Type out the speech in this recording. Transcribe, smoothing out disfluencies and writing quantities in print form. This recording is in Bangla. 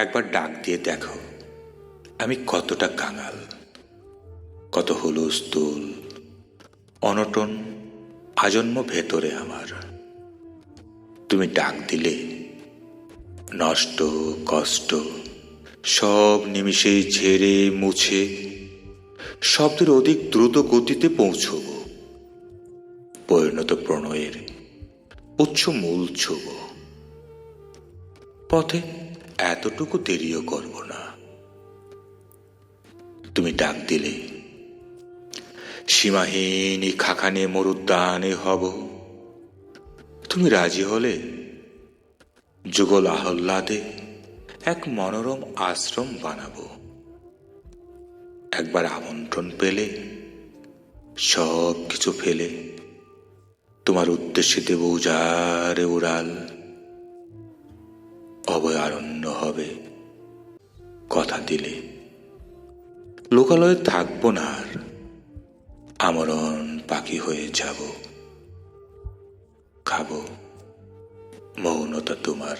একবার ডাক দিয়ে দেখো আমি কতটা কাঙাল, কত হুলস্থুল অনটন আজন্ম ভেতরে আমার। তুমি ডাক দিলে নষ্ট কষ্ট সব নিমিষেই ঝেড়ে মুছে শব্দের অধিক দ্রুত গতিতে পৌঁছব, পরিণত প্রণয়ের উচ্চ মূল ছুব। পথে এতটুকু দেরিও করব না। তুমি ডাক দিলে সীমাহীন খাখানে মরুদ্যানে হব। তুমি রাজি হলে যুগল আহ্লাদে এক মনোরম আশ্রম বানাবো। একবার আমন্ত্রণ পেলে সব কিছু ফেলে তোমার উদ্দেশ্যে দেব উজাড়ে উড়াল। অভয়ারণ্য হবে কথা দিলে, লোকালয়ে থাকবো না আর, আমরণ পাখি হয়ে যাব। খাবো মৌনতা তোমার।